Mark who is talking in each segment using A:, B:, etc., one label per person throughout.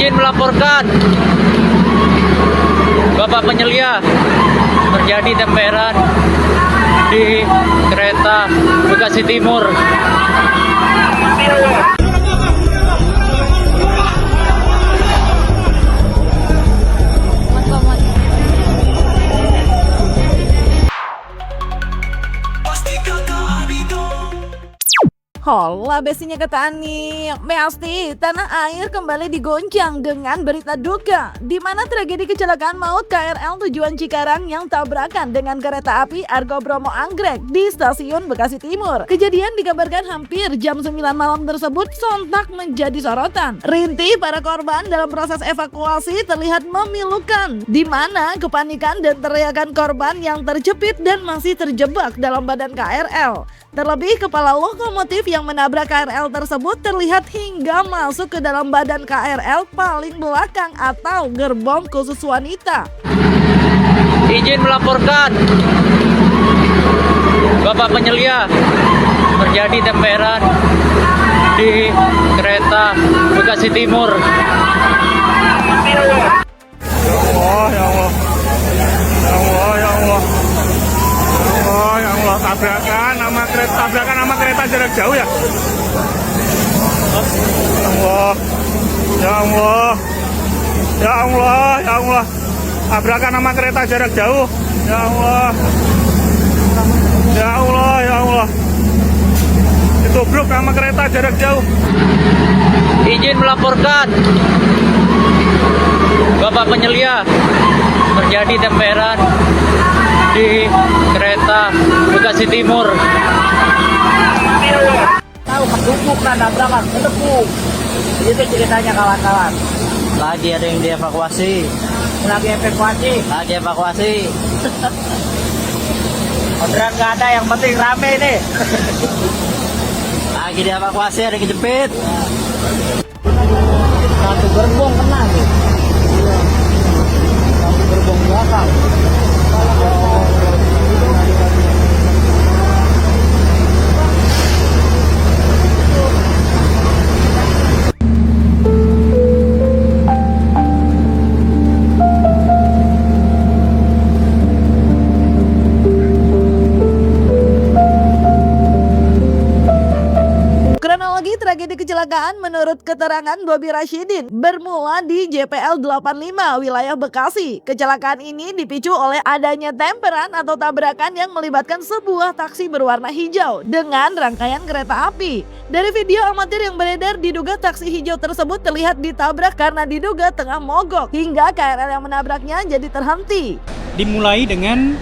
A: Izin melaporkan Bapak penyelia terjadi temperan di kereta Bekasi Timur.
B: Hola besinya kata Ani, Measti, tanah air kembali digoncang dengan berita duka di mana tragedi kecelakaan maut KRL tujuan Cikarang yang tabrakan dengan kereta api Argo Bromo Anggrek di stasiun Bekasi Timur. Kejadian dikabarkan hampir jam 9 malam tersebut sontak menjadi sorotan. Rintih para korban dalam proses evakuasi terlihat memilukan, di mana kepanikan dan teriakan korban yang terjepit dan masih terjebak dalam badan KRL. Terlebih kepala lokomotif yang menabrak KRL tersebut terlihat hingga masuk ke dalam badan KRL paling belakang atau gerbong khusus wanita.
A: Izin melaporkan Bapak penyelia terjadi temperan di kereta Bekasi Timur.
C: Tabrakan sama kereta jarak jauh ya. Ya Allah. Tabrakan sama kereta jarak jauh. Ya Allah. Ditubruk sama kereta jarak jauh.
A: Izin melaporkan Bapak penyelia terjadi temperan di kereta Bekasi Timur.
D: Tahu kedubuk dan tabrakan, kedubuk. Itu ceritanya kawan-kawan.
A: Lagi ada yang dievakuasi.
D: Lagi evakuasi. Orderan nggak ada, yang penting rame nih.
A: Lagi dievakuasi, ada yang kejepit.
D: Satu gerbong kena nih. Satu gerbong belakang.
B: Kronologi tragedi kecelakaan menurut keterangan Bobi Rashidin bermula di JPL 85 wilayah Bekasi. Kecelakaan ini dipicu oleh adanya temperan atau tabrakan yang melibatkan sebuah taksi berwarna hijau dengan rangkaian kereta api. Dari video amatir yang beredar diduga taksi hijau tersebut terlihat ditabrak karena diduga tengah mogok hingga KRL yang menabraknya jadi terhenti.
E: Dimulai dengan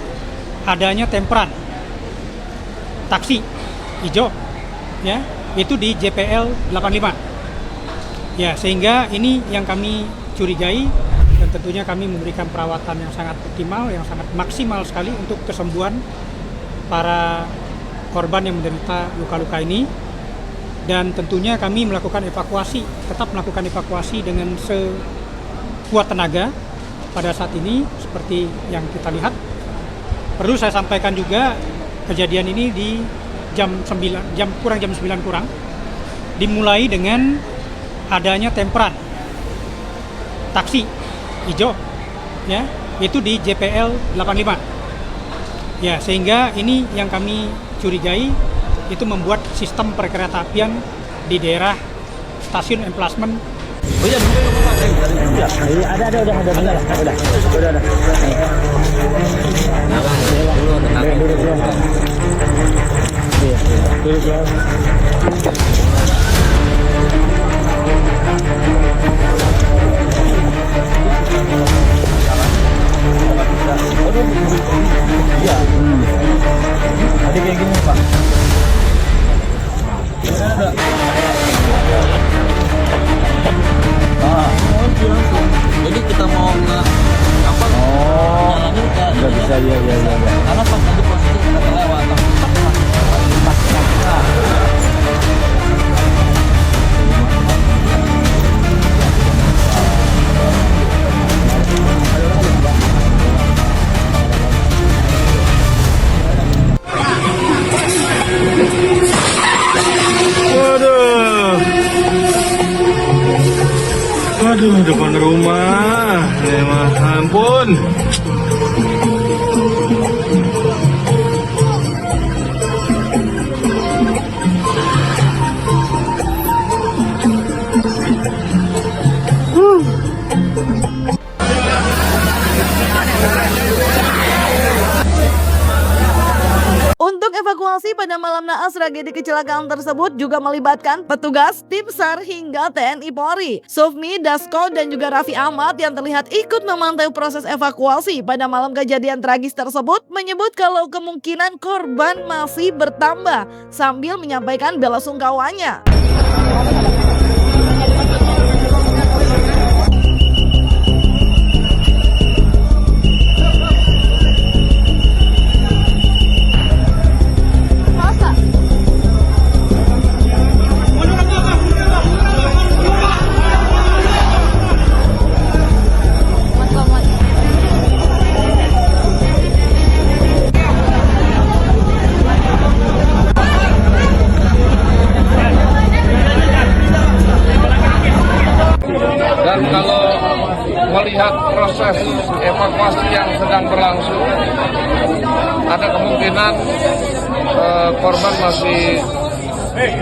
E: adanya temperan taksi hijau ya, itu di JPL 85 ya, sehingga ini yang kami curigai dan tentunya kami memberikan perawatan yang sangat optimal, yang sangat maksimal sekali untuk kesembuhan para korban yang menderita luka-luka ini. Dan tentunya kami melakukan evakuasi, tetap melakukan evakuasi dengan sekuat tenaga pada saat ini seperti yang kita lihat. Perlu saya sampaikan juga, kejadian ini di jam 9 kurang dimulai dengan adanya temperan taksi hijau ya, itu di JPL 85 ya, sehingga ini yang kami curigai itu membuat sistem perkeretaapian di daerah stasiun emplasmen.
C: Ada kayak gini Pak.
A: Jadi kita mau apa? Jalanin ke
C: Nggak bisa, iya.
A: karena pas tadi posisi kita kelewat.
C: Aduh, depan rumah. Ya, ampun.
B: Untuk evakuasi pada malam naas tragedi kecelakaan tersebut juga melibatkan petugas, tim SAR hingga TNI Polri. Sufmi, Dasko, dan juga Raffi Ahmad yang terlihat ikut memantau proses evakuasi pada malam kejadian tragis tersebut menyebut kalau kemungkinan korban masih bertambah sambil menyampaikan bela sungkawanya.
F: Dan kalau melihat proses evakuasi yang sedang berlangsung, ada kemungkinan korban masih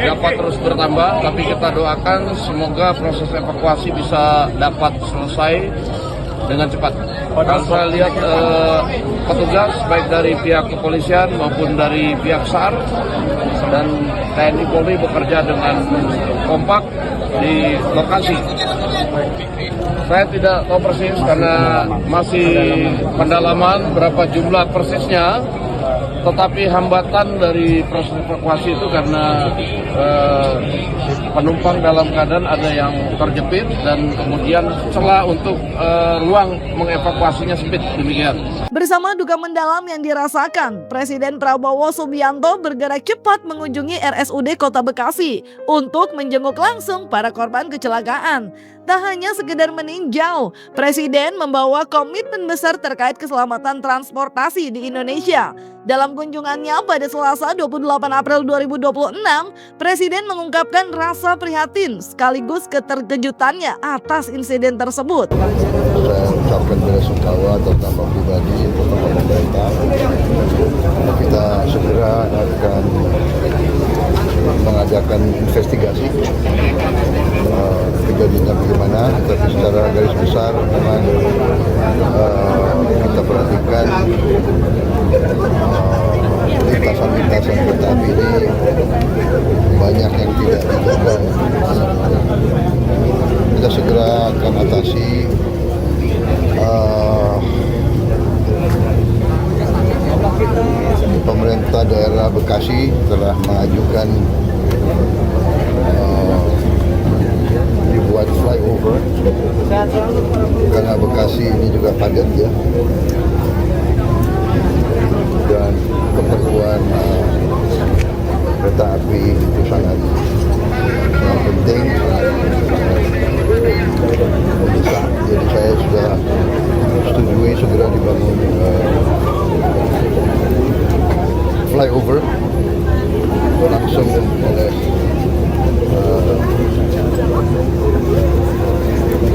F: dapat terus bertambah, tapi kita doakan semoga proses evakuasi bisa dapat selesai dengan cepat. Kalau saya lihat petugas baik dari pihak kepolisian maupun dari pihak SAR dan TNI Polri bekerja dengan kompak di lokasi. Saya tidak tahu persis karena masih pendalaman berapa jumlah persisnya, tetapi hambatan dari proses evakuasi itu karena penumpang dalam keadaan ada yang terjepit dan kemudian celah untuk ruang mengevakuasinya sempit, demikian.
B: Bersama duka mendalam yang dirasakan, Presiden Prabowo Subianto bergerak cepat mengunjungi RSUD Kota Bekasi untuk menjenguk langsung para korban kecelakaan. Tak hanya sekedar meninjau, Presiden membawa komitmen besar terkait keselamatan transportasi di Indonesia. Dalam kunjungannya pada Selasa 28 April 2026, Presiden mengungkapkan rasa prihatin sekaligus keterkejutannya atas insiden tersebut.
G: Saya ucapkan bela sungkawa terutama pribadi terutama pemerintah. Kita segera akan mengadakan investigasi kejadiannya bagaimana, tapi secara garis besar memang kita perhatikan lintasan kereta api ini banyak yang tidak dijaga. Kita segera akan atasi. Pemerintah daerah Bekasi telah mengajukan dibuat flyover karena Bekasi ini juga padat ya, dan keperluan kereta api itu sangat penting, mendesak. Jadi saya sudah setujui segera dibangun flyover langsung oleh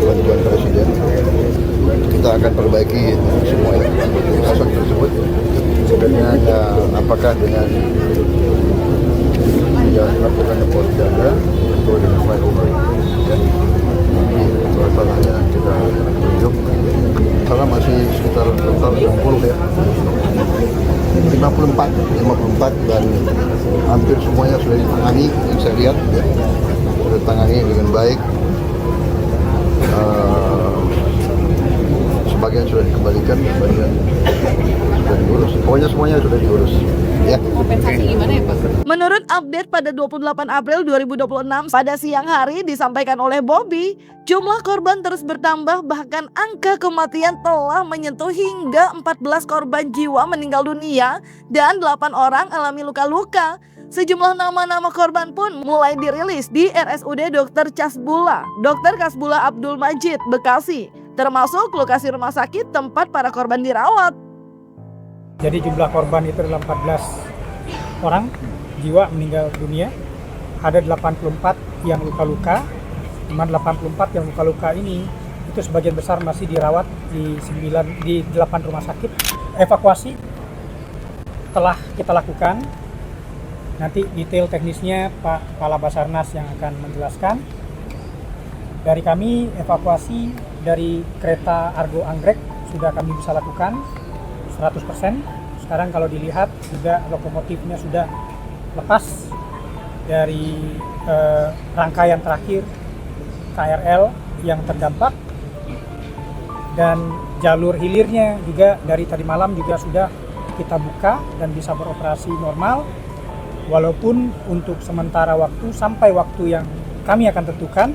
G: bantuan Presiden. Kita akan perbaiki semua kawasan tersebut dengan apakah dengan yang melakukan pos jaga atau dengan flyover. Masalahnya kita tunjuk. Salah masih sekitar total 60 ya. 54 dan hampir semuanya sudah ditangani yang saya lihat ya. Sudah ditangani dengan baik. Sebagian sudah dikembalikan, sebagian sudah diurus. Pokoknya semuanya sudah diurus. Ya.
B: Kompensasi gimana ya Pak? Menurut update pada 28 April 2026 pada siang hari disampaikan oleh Bobby, jumlah korban terus bertambah, bahkan angka kematian telah menyentuh hingga 14 korban jiwa meninggal dunia dan 8 orang alami luka-luka. Sejumlah nama-nama korban pun mulai dirilis di RSUD Dr. Kasbullah Abdul Majid, Bekasi, termasuk lokasi rumah sakit tempat para korban dirawat.
E: Jadi jumlah korban itu adalah 14 orang jiwa meninggal dunia, ada 84 yang luka-luka, Cuma 84 yang luka-luka ini itu sebagian besar masih dirawat di 8 rumah sakit. Evakuasi telah kita lakukan. Nanti detail teknisnya Pak Kepala Basarnas yang akan menjelaskan. Dari kami, evakuasi dari kereta Argo Anggrek sudah kami bisa lakukan 100%. Sekarang kalau dilihat juga lokomotifnya sudah lepas dari rangkaian terakhir KRL yang terdampak, dan jalur hilirnya juga dari tadi malam juga sudah kita buka dan bisa beroperasi normal, walaupun untuk sementara waktu sampai waktu yang kami akan tentukan.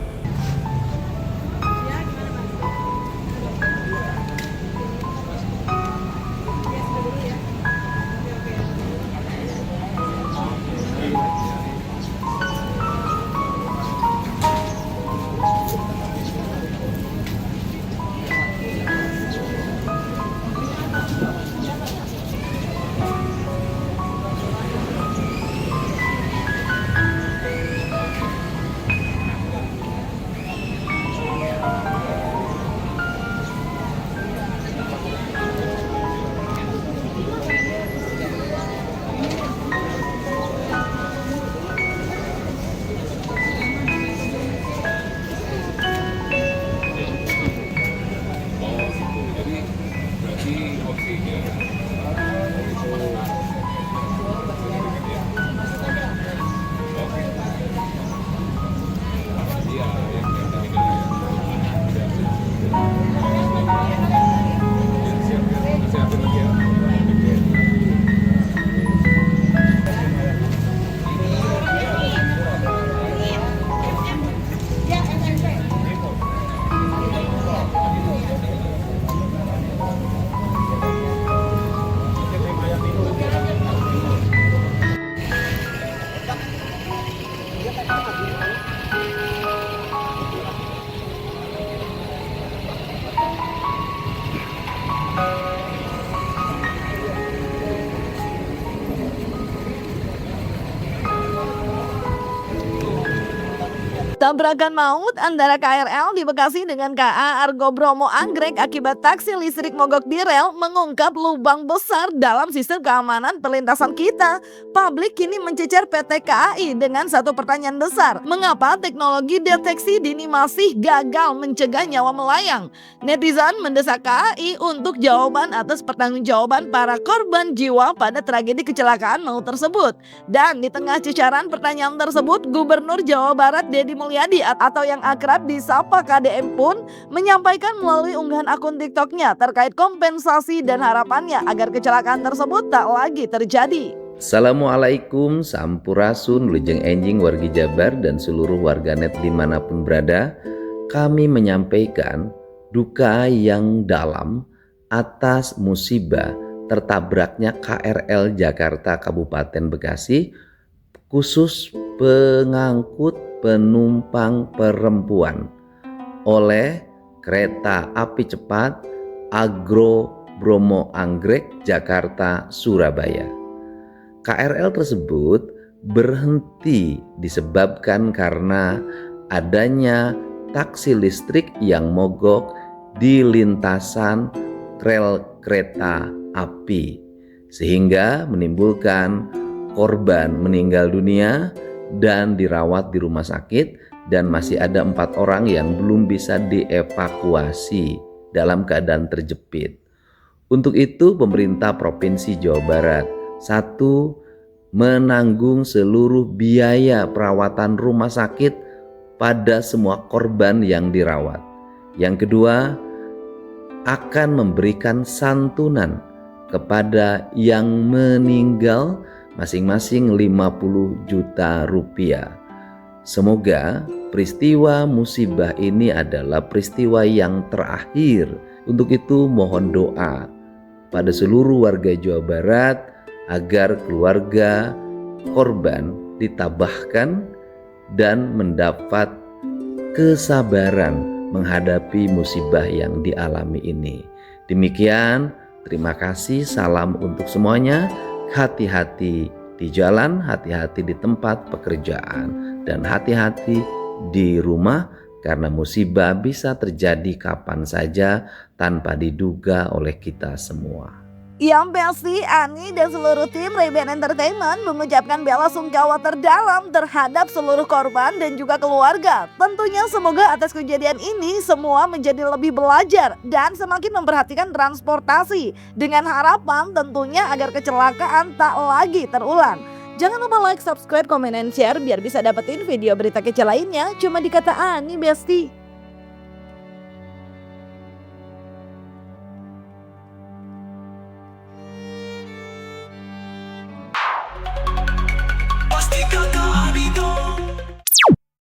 B: Tabrakan maut antara KRL di Bekasi dengan KA Argo Bromo Anggrek akibat taksi listrik mogok di rel mengungkap lubang besar dalam sistem keamanan perlintasan kita. Publik kini mencecar PT KAI dengan satu pertanyaan besar. Mengapa teknologi deteksi dini masih gagal mencegah nyawa melayang? Netizen mendesak KAI untuk jawaban atas pertanggungjawaban para korban jiwa pada tragedi kecelakaan maut tersebut. Dan di tengah cecaran pertanyaan tersebut, Gubernur Jawa Barat Deddy Mulyadi atau yang akrab disapa KDM pun menyampaikan melalui unggahan akun TikToknya terkait kompensasi dan harapannya agar kecelakaan tersebut tak lagi terjadi.
H: Assalamualaikum, sampurasun, lujeng enjing wargi Jabar dan seluruh warganet dimanapun berada. Kami menyampaikan duka yang dalam atas musibah tertabraknya KRL Jakarta Kabupaten Bekasi, khusus pengangkut penumpang perempuan oleh kereta api cepat Argo Bromo Anggrek Jakarta Surabaya. KRL tersebut berhenti disebabkan karena adanya taksi listrik yang mogok di lintasan rel kereta api, sehingga menimbulkan korban meninggal dunia dan dirawat di rumah sakit, dan masih ada 4 orang yang belum bisa dievakuasi dalam keadaan terjepit. Untuk itu pemerintah Provinsi Jawa Barat, 1. menanggung seluruh biaya perawatan rumah sakit pada semua korban yang dirawat. Yang kedua, akan memberikan santunan kepada yang meninggal masing-masing 50 juta rupiah. Semoga peristiwa musibah ini adalah peristiwa yang terakhir. Untuk itu mohon doa pada seluruh warga Jawa Barat agar keluarga korban ditabahkan dan mendapat kesabaran menghadapi musibah yang dialami ini. Demikian, terima kasih, salam untuk semuanya. Hati-hati di jalan, hati-hati di tempat pekerjaan, dan hati-hati di rumah karena musibah bisa terjadi kapan saja tanpa diduga oleh kita semua.
B: Yang pasti, Ani dan seluruh tim Ray-Ban Entertainment mengucapkan bela sungkawa terdalam terhadap seluruh korban dan juga keluarga. Tentunya semoga atas kejadian ini semua menjadi lebih belajar dan semakin memperhatikan transportasi. Dengan harapan tentunya agar kecelakaan tak lagi terulang. Jangan lupa like, subscribe, komen, dan share biar bisa dapetin video berita kece lainnya cuma di Kata Ani Besti.